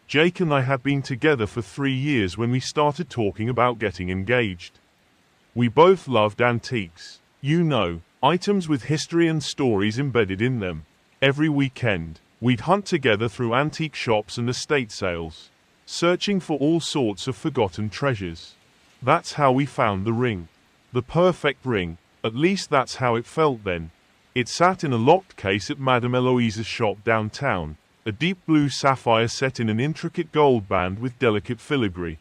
Jake and I had been together for 3 years when we started talking about getting engaged. We both loved antiques. You know, items with history and stories embedded in them. Every weekend, we'd hunt together through antique shops and estate sales, searching for all sorts of forgotten treasures. That's how we found the ring. The perfect ring, at least that's how it felt then. It sat in a locked case at Madame Eloise's shop downtown, a deep blue sapphire set in an intricate gold band with delicate filigree.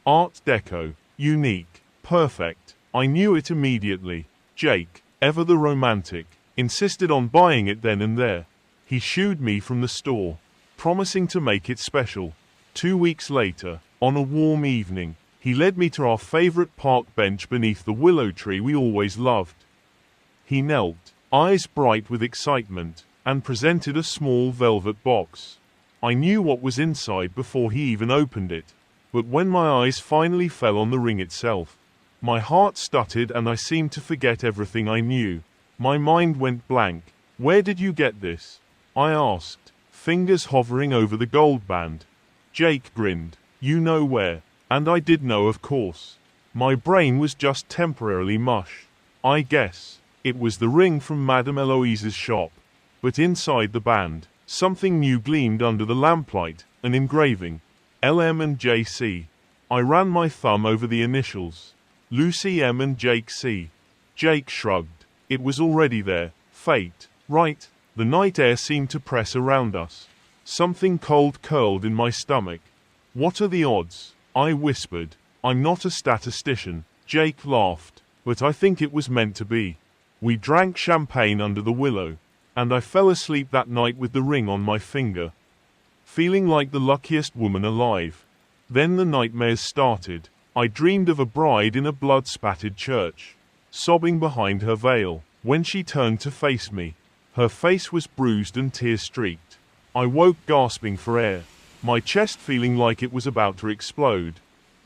Art Deco, unique, perfect. I knew it immediately. Jake, ever the romantic, insisted on buying it then and there. He shooed me from the store, promising to make it special. 2 weeks later, on a warm evening, he led me to our favorite park bench beneath the willow tree we always loved. He knelt, eyes bright with excitement, and presented a small velvet box. I knew what was inside before he even opened it, but when my eyes finally fell on the ring itself, my heart stuttered and I seemed to forget everything I knew. My mind went blank. "Where did you get this?" I asked, fingers hovering over the gold band. Jake grinned. "You know where." And I did know, of course. My brain was just temporarily mush. I guess it was the ring from Madame Eloise's shop. But inside the band, something new gleamed under the lamplight, an engraving. LM and JC. I ran my thumb over the initials. Lucy M and Jake C. Jake shrugged. It was already there. Fate, right? The night air seemed to press around us. Something cold curled in my stomach. "What are the odds?" I whispered. "I'm not a statistician." Jake laughed. "But I think it was meant to be." We drank champagne under the willow, and I fell asleep that night with the ring on my finger, feeling like the luckiest woman alive. Then the nightmares started. I dreamed of a bride in a blood-spattered church, sobbing behind her veil. When she turned to face me, her face was bruised and tear-streaked. I woke gasping for air, my chest feeling like it was about to explode.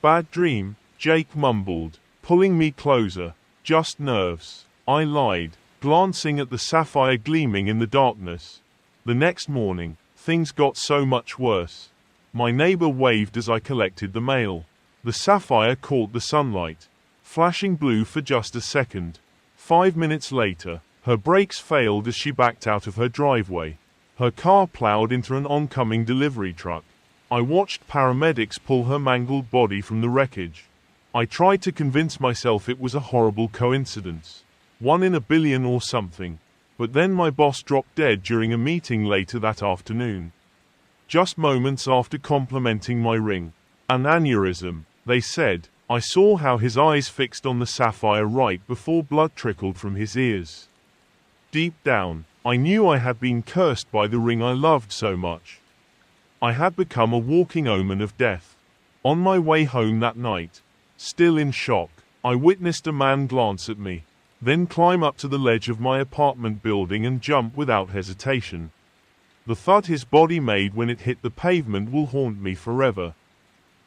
"Bad dream," Jake mumbled, pulling me closer. "Just nerves," I lied, glancing at the sapphire gleaming in the darkness. The next morning, things got so much worse. My neighbor waved as I collected the mail. The sapphire caught the sunlight, flashing blue for just a second. 5 minutes later, her brakes failed as she backed out of her driveway. Her car plowed into an oncoming delivery truck. I watched paramedics pull her mangled body from the wreckage. I tried to convince myself it was a horrible coincidence, 1 in a billion or something. But then my boss dropped dead during a meeting later that afternoon. Just moments after complimenting my ring. "An aneurysm," they said. I saw how his eyes fixed on the sapphire right before blood trickled from his ears. Deep down, I knew I had been cursed by the ring I loved so much. I had become a walking omen of death. On my way home that night, still in shock, I witnessed a man glance at me, then climb up to the ledge of my apartment building and jump without hesitation. The thud his body made when it hit the pavement will haunt me forever.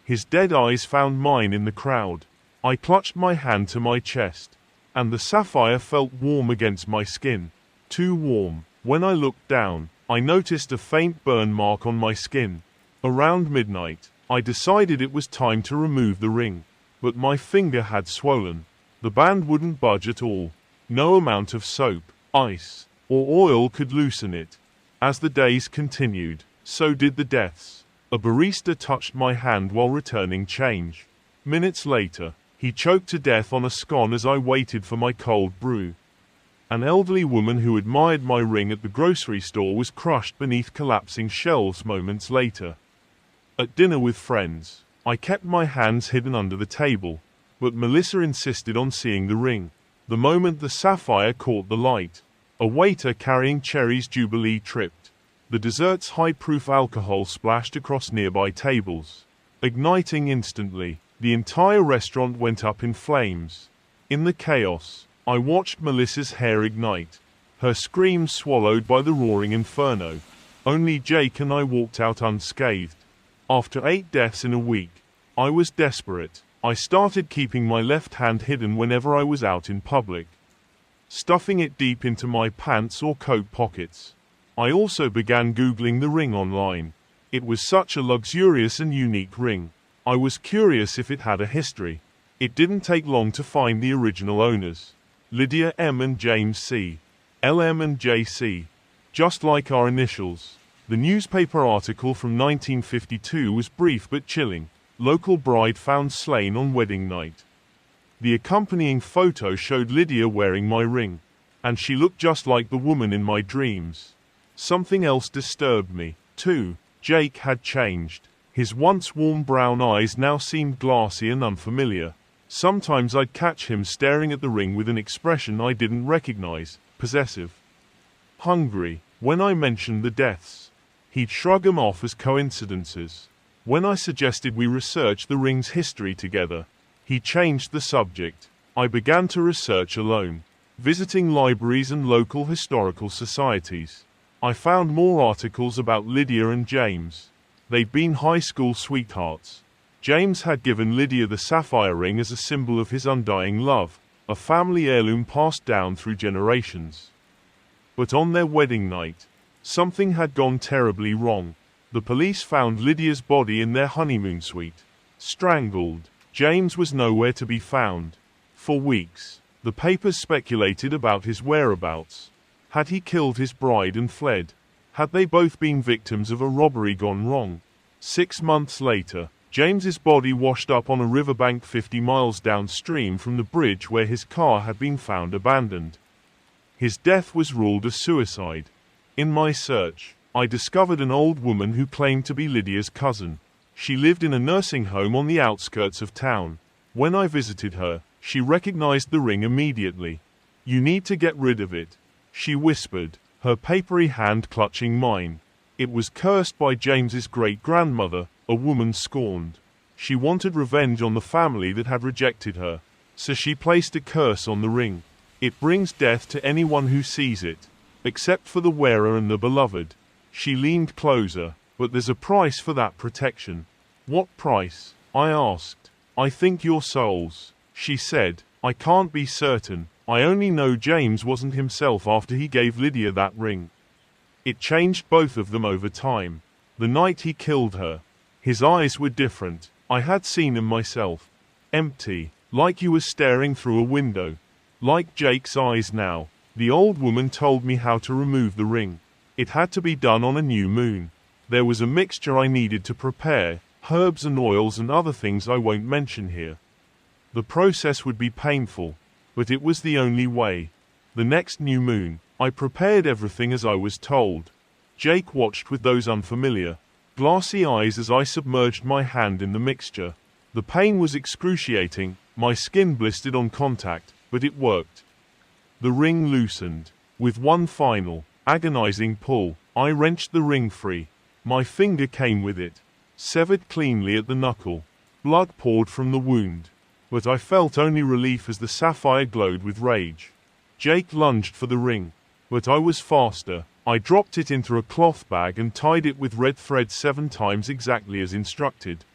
His dead eyes found mine in the crowd. I clutched my hand to my chest, and the sapphire felt warm against my skin. Too warm. When I looked down, I noticed a faint burn mark on my skin. Around midnight, I decided it was time to remove the ring, but my finger had swollen. The band wouldn't budge at all. No amount of soap, ice, or oil could loosen it. As the days continued, so did the deaths. A barista touched my hand while returning change. Minutes later, he choked to death on a scone as I waited for my cold brew. An elderly woman who admired my ring at the grocery store was crushed beneath collapsing shelves moments later. At dinner with friends, I kept my hands hidden under the table, but Melissa insisted on seeing the ring. The moment the sapphire caught the light, a waiter carrying Cherry's Jubilee tripped. The dessert's high-proof alcohol splashed across nearby tables. Igniting instantly, the entire restaurant went up in flames. In the chaos, I watched Melissa's hair ignite, her screams swallowed by the roaring inferno. Only Jake and I walked out unscathed. After 8 deaths in a week, I was desperate. I started keeping my left hand hidden whenever I was out in public, stuffing it deep into my pants or coat pockets. I also began Googling the ring online. It was such a luxurious and unique ring. I was curious if it had a history. It didn't take long to find the original owners. Lydia M. and James C. LM and JC. Just like our initials. The newspaper article from 1952 was brief but chilling. Local bride found slain on wedding night. The accompanying photo showed Lydia wearing my ring. And she looked just like the woman in my dreams. Something else disturbed me, too. Jake had changed. His once warm brown eyes now seemed glassy and unfamiliar. Sometimes I'd catch him staring at the ring with an expression I didn't recognize, possessive. Hungry. When I mentioned the deaths, he'd shrug them off as coincidences. When I suggested we research the ring's history together, he changed the subject. I began to research alone, visiting libraries and local historical societies. I found more articles about Lydia and James. They'd been high school sweethearts. James had given Lydia the sapphire ring as a symbol of his undying love, a family heirloom passed down through generations. But on their wedding night, something had gone terribly wrong. The police found Lydia's body in their honeymoon suite, strangled. James was nowhere to be found. For weeks, the papers speculated about his whereabouts. Had he killed his bride and fled? Had they both been victims of a robbery gone wrong? 6 months later, James's body washed up on a riverbank 50 miles downstream from the bridge where his car had been found abandoned. His death was ruled a suicide. In my search, I discovered an old woman who claimed to be Lydia's cousin. She lived in a nursing home on the outskirts of town. When I visited her, she recognized the ring immediately. "You need to get rid of it," she whispered, her papery hand clutching mine. It was cursed by James's great-grandmother, a woman scorned. She wanted revenge on the family that had rejected her, so she placed a curse on the ring. It brings death to anyone who sees it, except for the wearer and the beloved. She leaned closer. "But there's a price for that protection." "What price?" I asked. "I think your souls," she said. "I can't be certain. I only know James wasn't himself after he gave Lydia that ring. It changed both of them over time. The night he killed her, his eyes were different. I had seen them myself. Empty, like he was staring through a window. Like Jake's eyes now. The old woman told me how to remove the ring. It had to be done on a new moon. There was a mixture I needed to prepare, herbs and oils and other things I won't mention here. The process would be painful, but it was the only way. The next new moon, I prepared everything as I was told. Jake watched with those unfamiliar, glassy eyes as I submerged my hand in the mixture. The pain was excruciating, my skin blistered on contact, but it worked. The ring loosened. With one final, agonizing pull, I wrenched the ring free. My finger came with it, severed cleanly at the knuckle. Blood poured from the wound, but I felt only relief as the sapphire glowed with rage. Jake lunged for the ring, but I was faster. I dropped it into a cloth bag and tied it with red thread 7 times exactly as instructed.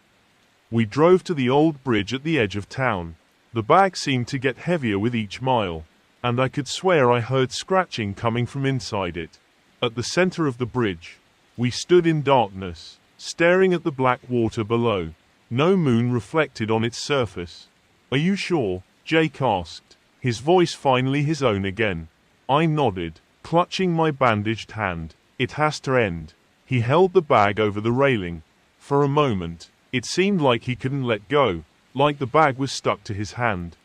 We drove to the old bridge at the edge of town. The bag seemed to get heavier with each mile, and I could swear I heard scratching coming from inside it. At the center of the bridge, we stood in darkness, staring at the black water below. No moon reflected on its surface. "Are you sure?" Jake asked, his voice finally his own again. I nodded, clutching my bandaged hand. "It has to end." He held the bag over the railing. For a moment, it seemed like he couldn't let go, like the bag was stuck to his hand.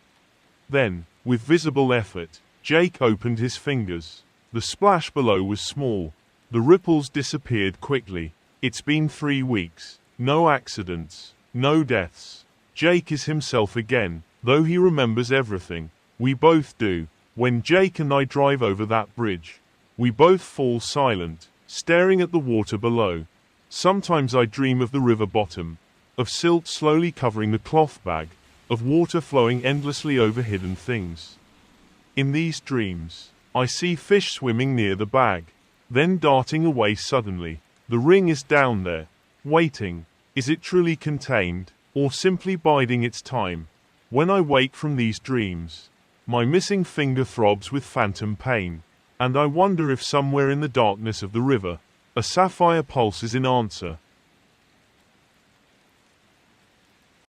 Then, with visible effort, Jake opened his fingers. The splash below was small. The ripples disappeared quickly. "It's been 3 weeks. No accidents. No deaths. Jake is himself again, though he remembers everything. We both do. When Jake and I drive over that bridge, we both fall silent, staring at the water below. Sometimes I dream of the river bottom, of silt slowly covering the cloth bag, of water flowing endlessly over hidden things. In these dreams, I see fish swimming near the bag, then darting away suddenly. The ring is down there, waiting. Is it truly contained, or simply biding its time? When I wake from these dreams, my missing finger throbs with phantom pain, and I wonder if somewhere in the darkness of the river, a sapphire pulses in answer.